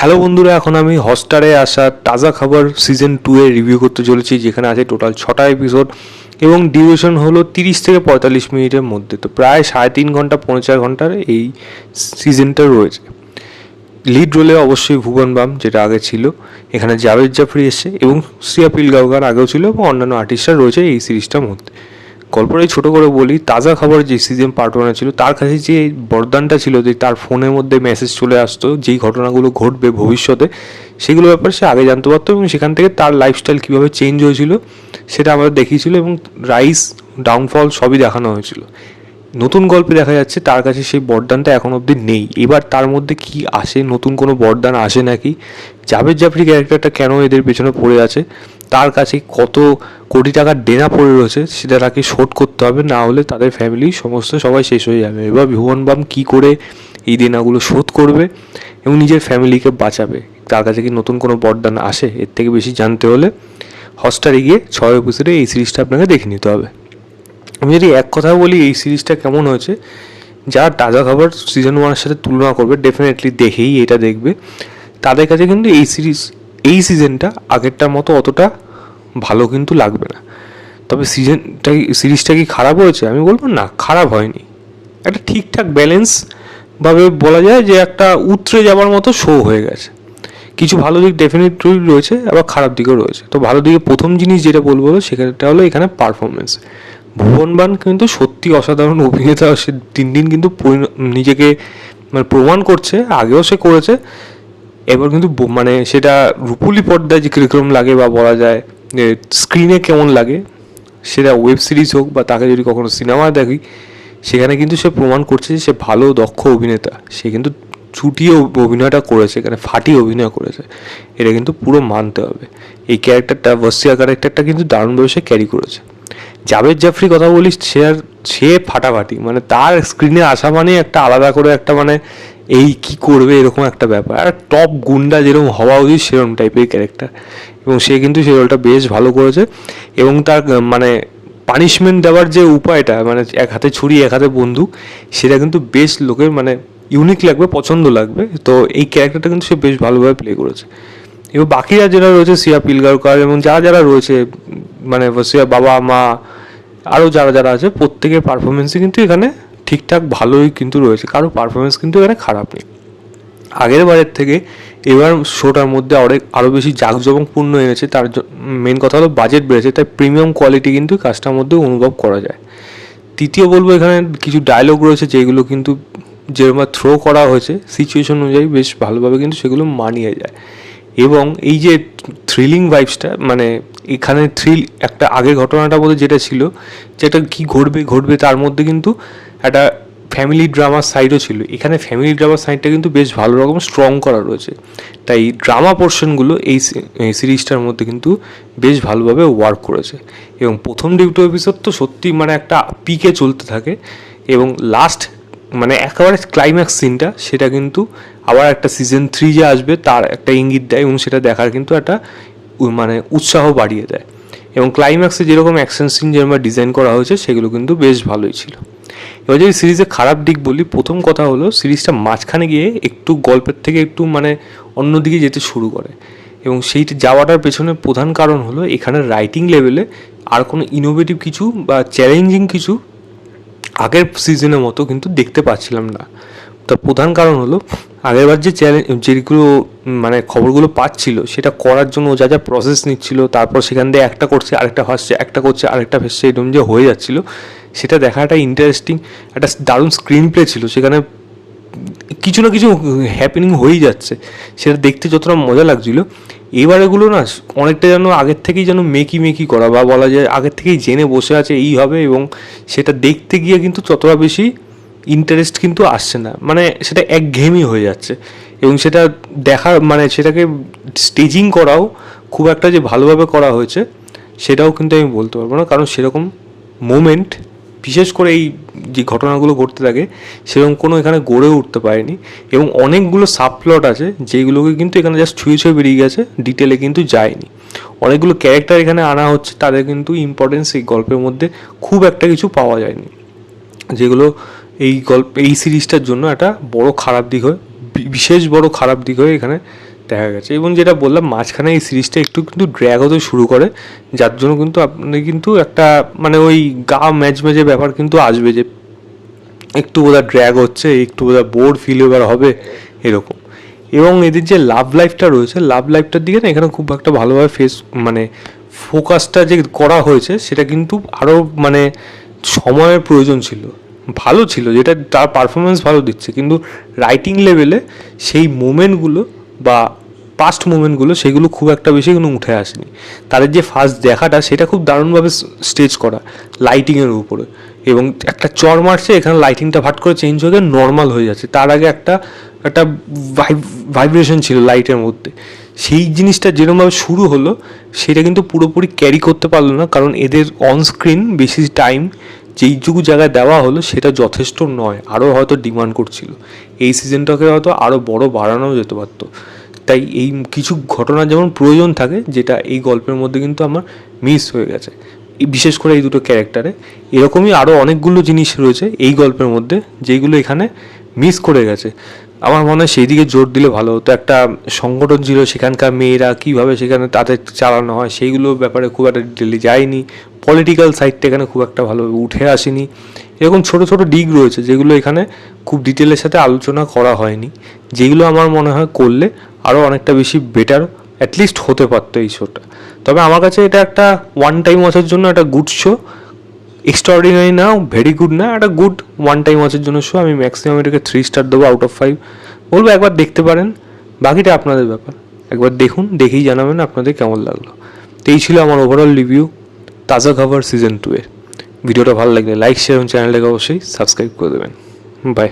Hello বন্ধুরা, এখন আমি হটস্টারে আসা তাজা খবর সিজন 2 এর রিভিউ করতে চলেছি, যেখানে আছে টোটাল 6টা এপিসোড এবং ডিউরেশন হলো 30 থেকে 45 মিনিটের মধ্যে। তো প্রায় 3.5 ঘন্টা 4.5 ঘন্টার এই সিজনটা রয়েছে। লিড রোলে অবশ্যই ভুবন বাম, যেটা আগে ছিল। এখানে জাভেদ জাফরি এসছে এবং শ্রিয়া পিলগাঁওকর আগেও ছিল এবং অন্যান্য আর্টিস্টরা রয়েছে এই সিরিজটার মধ্যে। গল্পটাই ছোটো করে বলি, তাজা খবর যে সিজন পার্ট 1 ছিল, তার কাছে যে বরদানটা ছিল যে তার ফোনের মধ্যে মেসেজ চলে আসতো যেই ঘটনাগুলো ঘটবে ভবিষ্যতে, সেগুলো ব্যাপারে সে আগে জানতে পারতো এবং সেখান থেকে তার লাইফস্টাইল কীভাবে চেঞ্জ হয়েছিল সেটা আমাদের দেখিয়েছিল এবং রাইস ডাউনফল সবই দেখানো হয়েছিল। নতুন গল্পে দেখা যাচ্ছে তার কাছে সেই বরদানটা এখন অবধি নেই। এবার তার মধ্যে কি আসে, নতুন কোনো বরদান আসে নাকি, জাভেদ জাফরি ক্যারেক্টারটা কেন এদের পেছনে পড়ে আছে, তার কাছে কত কোটি টাকার দেনা পড়ে রয়েছে সেটা তাকে শোধ করতে হবে, না হলে তাদের ফ্যামিলি সমস্ত সবাই শেষ হয়ে যাবে। এবার ভুবন বাম কী করে এই দেনাগুলো শোধ করবে এবং নিজের ফ্যামিলিকে বাঁচাবে, তার কাছে কি নতুন কোনো বরদান আসে, এর থেকে বেশি জানতে হলে হটস্টারে গিয়ে 6 এপিসোডে এই সিরিজটা আপনাকে দেখে নিতে হবে। আমি যদি এক কথা বলি এই সিরিজটা কেমন হয়েছে, যারা তাজা খবর সিজন 1-এর সাথে তুলনা করবে ডেফিনেটলি দেখেই এটা দেখবে, তাদের কাছে কিন্তু এই সিজনটা আগেরটার মতো অতটা ভালো কিন্তু লাগবে না। তবে সিরিজটা কি খারাপ হয়েছে আমি বলবো না, খারাপ হয়নি। একটা ঠিকঠাক ব্যালেন্সভাবে বলা যায় যে একটা উতরে যাওয়ার মতো শো হয়ে গেছে। কিছু ভালো দিক ডেফিনেটলি রয়েছে, আবার খারাপ দিকও রয়েছে। তো ভালো দিকে প্রথম জিনিস যেটা বলবো সেটা হলো এখানে পারফরমেন্স। ভুবন বাম কিন্তু সত্যি অসাধারণ অভিনেতা। সে দিন দিন কিন্তু নিজেকে মানে প্রমাণ করছে, আগেও সে করেছে, এবার কিন্তু মানে সেটা রূপলি পর্দায় যে কীরকম লাগে বা বলা যায় যে স্ক্রিনে কেমন লাগে, সেটা ওয়েব সিরিজ হোক বা তাকে যদি কখনো সিনেমা দেখি, সেখানে কিন্তু সে প্রমাণ করছে যে সে ভালো দক্ষ অভিনেতা। সে কিন্তু চুটিয়ে অভিনয়টা করেছে, এখানে ফাটিয়ে অভিনয় করেছে, এটা কিন্তু পুরো মানতে হবে। এই ক্যারেক্টারটা ওয়াসিয়া ক্যারেক্টারটা কিন্তু দারুণভাবে সে ক্যারি করেছে। জাভেদ জাফরি কথা বলিস, সে ফাটাফাটি, মানে তার স্ক্রিনে আসা মানে একটা আলাদা করে একটা মানে এই কি করবে এরকম একটা ব্যাপার, আর টপ গুন্ডা যেরকম হওয়া উচিত সেরকম টাইপের ক্যারেক্টার, এবং সে কিন্তু সেই রোলটা বেশ ভালো করেছে। এবং তার মানে পানিশমেন্ট দেওয়ার যে উপায়টা, মানে এক হাতে ছুরি এক হাতে বন্দুক, সেটা কিন্তু বেশ লোকের মানে ইউনিক লাগবে, পছন্দ লাগবে। তো এই ক্যারেক্টারটা কিন্তু সে বেশ ভালোভাবে প্লে করেছে। এবার বাকিরা যারা রয়েছে, শ্রিয়া পিলগাঁওকর এবং যারা রয়েছে, মানে শ্রিয়া বাবা মা আরও যারা আছে, প্রত্যেকের পারফরমেন্সই কিন্তু এখানে ঠিকঠাক ভালোই কিন্তু রয়েছে, কারো পারফরমেন্স কিন্তু এখানে খারাপ নেই। আগের বারের থেকে এবার শোটার মধ্যে আরও বেশি জাঁকজমকপূর্ণ এনেছে। তার মেন কথা হলো বাজেট বেড়েছে, তাই প্রিমিয়াম কোয়ালিটি কিন্তু কাজটার মধ্যে অনুভব করা যায়। তৃতীয় বলবো, এখানে কিছু ডায়লগ রয়েছে যেগুলো কিন্তু যেরকম থ্রো করা হয়েছে সিচুয়েশন অনুযায়ী বেশ ভালোভাবে কিন্তু সেগুলো মানিয়ে যায়। এবং এই যে থ্রিলিং ভাইবসটা, মানে এখানে একটা আগের ঘটনাটা বলতে যেটা ছিল, যেটা কি ঘটবে তার মধ্যে কিন্তু একটা ফ্যামিলি ড্রামার সাইডও ছিল। এখানে ফ্যামিলি ড্রামার সাইডটা কিন্তু বেশ ভালো রকম স্ট্রং করা রয়েছে, তাই ড্রামা পোর্শনগুলো এই সিরিজটার মধ্যে কিন্তু বেশ ভালোভাবে ওয়ার্ক করেছে। এবং প্রথম দুটো এপিসোড তো সত্যি মানে একটা পিকে চলতে থাকে, এবং লাস্ট মানে একেবারে ক্লাইম্যাক্স সিনটা, সেটা কিন্তু আবার একটা সিজন 3 যে আসবে তার একটা ইঙ্গিত দেয়, এবং সেটা দেখার কিন্তু একটা মানে উৎসাহ বাড়িয়ে দেয়। এবং ক্লাইম্যাক্সে যেরকম অ্যাকশন সিন যেরকম ডিজাইন করা হয়েছে সেগুলো কিন্তু বেশ ভালোই ছিল। এবার যদি সিরিজের খারাপ দিক বলি, প্রথম কথা হলো সিরিজটা মাঝখানে গিয়ে একটু গল্পের থেকে একটু মানে অন্যদিকে যেতে শুরু করে, এবং সেইটা যাওয়াটার পেছনে প্রধান কারণ হলো এখানে রাইটিং লেভেলে আর কোনো ইনোভেটিভ কিছু বা চ্যালেঞ্জিং কিছু আগের সিজনের মতো কিন্তু দেখতে পাচ্ছিলাম না। তার প্রধান কারণ হলো আগেরবার যে যেগুলো মানে খবরগুলো পাচ্ছিল সেটা করার জন্য যা প্রসেস নিচ্ছিল, তারপর সেখান দিয়ে একটা করছে আরেকটা ভাসছে, একটা করছে আরেকটা ভাসছে, এরকম যে হয়ে যাচ্ছিলো, সেটা দেখাটা ইন্টারেস্টিং, একটা দারুণ স্ক্রিন প্লে ছিল। সেখানে কিছু না কিছু হ্যাপেনিং হয়েই যাচ্ছে, সেটা দেখতে যতটা মজা লাগছিলো। এবার এগুলো না অনেকটা যেন আগের থেকেই যেন মেকি করা, বা বলা যায় আগের থেকেই জেনে বসে আছে এই হবে, এবং সেটা দেখতে গিয়ে কিন্তু ততটা বেশি ইন্টারেস্ট কিন্তু আসছে না, মানে সেটা একঘেয়েমি হয়ে যাচ্ছে। এবং সেটা দেখার মানে সেটাকে স্টেজিং করাও খুব একটা যে ভালোভাবে করা হয়েছে সেটাও কিন্তু আমি বলতে পারবো না, কারণ সেরকম মোমেন্ট বিশেষ করে এই যে ঘটনাগুলো ঘটতে থাকে সেরকম কোনো এখানে গড়ে উঠতে পারেনি। এবং অনেকগুলো সাবপ্লট আছে যেগুলোকে কিন্তু এখানে জাস্ট ছুঁয়ে বেরিয়ে গেছে, ডিটেলে কিন্তু যায়নি। অনেকগুলো ক্যারেক্টার এখানে আনা হচ্ছে, তাদের কিন্তু ইম্পর্টেন্স এই গল্পের মধ্যে খুব একটা কিছু পাওয়া যায়নি, যেগুলো এই সিরিজটার জন্য একটা বড় খারাপ দিক হয়, বিশেষ বড় খারাপ দিক হয়ে এখানে দেখা গেছে। এবং যেটা বললাম মাঝখানে এই সিরিজটা একটু কিন্তু ড্র্যাগ হতে শুরু করে, যার জন্য কিন্তু আপনি কিন্তু একটা মানে ওই গা ম্যাচ ম্যাচে ব্যাপার কিন্তু আসবে, যে একটু বোধহয় ড্র্যাগ হচ্ছে, একটু বোধহয় বোর ফিল এবার হবে এরকম। এবং এদের যে লাভ লাইফটা রয়েছে, লাভ লাইফটার দিকে না এখানে খুব একটা ভালোভাবে মানে ফোকাসটা যে করা হয়েছে সেটা কিন্তু আরও মানে সময়ের প্রয়োজন ছিল। ভালো ছিল, যেটা তার পারফরমেন্স ভালো দিচ্ছে, কিন্তু রাইটিং লেভেলে সেই মোমেন্টগুলো বা পাস্ট মোমেন্টগুলো সেগুলো খুব একটা বেশি কোনো উঠে আসেনি। তাদের যে ফার্স্ট দেখাটা সেটা খুব দারুণভাবে স্টেজ করা লাইটিংয়ের উপরে, এবং একটা চর মারছে, এখানে লাইটিংটা ভাট করে চেঞ্জ হয়ে নর্মাল হয়ে যাচ্ছে, তার আগে একটা একটা ভাইব্রেশন ছিল লাইটের মধ্যে। সেই জিনিসটা যেরকমভাবে শুরু হলো সেটা কিন্তু পুরোপুরি ক্যারি করতে পারলো না, কারণ এদের অনস্ক্রিন বেশি টাইম যেইটুকু জায়গায় দেওয়া হলো সেটা যথেষ্ট নয়, আরও হয়তো ডিমান্ড করছিল। এই সিজনটাকে হয়তো আরও বড় বাড়ানো যেতে পারতো। তাই এই কিছু ঘটনা যেমন প্রয়োজন থাকে, যেটা এই গল্পের মধ্যে কিন্তু আমার মিস হয়ে গেছে, বিশেষ করে এই দুটো ক্যারেক্টারে। এরকমই আরও অনেকগুলো জিনিস রয়েছে এই গল্পের মধ্যে যেইগুলো এখানে মিস করে গেছে। আমার মনে হয় সেই দিকে জোর দিলে ভালো হতো। একটা সংগঠন ছিল, সেখানকার মেয়েরা কীভাবে সেখানে তাদের চালানো হয় সেইগুলো ব্যাপারে খুব একটা ডিটেলে যায়নি। পলিটিক্যাল সাইডটা এখানে খুব একটা ভালোভাবে উঠে আসেনি। এরকম ছোটো ছোটো দিক রয়েছে যেগুলো এখানে খুব ডিটেলের সাথে আলোচনা করা হয়নি, যেগুলো আমার মনে হয় করলে আরও অনেকটা বেশি বেটার অ্যাটলিস্ট হতে পারতো এই শোটা। তবে আমার কাছে এটা একটা ওয়ান টাইম ওয়াচের জন্য একটা গুড শো, এক্সট্রাঅর্ডিনারি না, ভেরি গুড না, একটা গুড ওয়ান টাইম ওয়াচের জন্য শো। আমি ম্যাক্সিমাম এটাকে 3 স্টার দেবো আউট অফ 5। বলবো একবার দেখতে পারেন, বাকিটা আপনাদের ব্যাপার। একবার দেখুন, দেখেই জানাবেন আপনাদের কেমন লাগলো। তো এই ছিল আমার ওভারঅল রিভিউ তাজা খবর সিজন 2 এর। ভিডিওটা ভালো লাগলে লাইক, শেয়ার এবং চ্যানেলটাকে অবশ্যই সাবস্ক্রাইব করে দেবেন। বাই।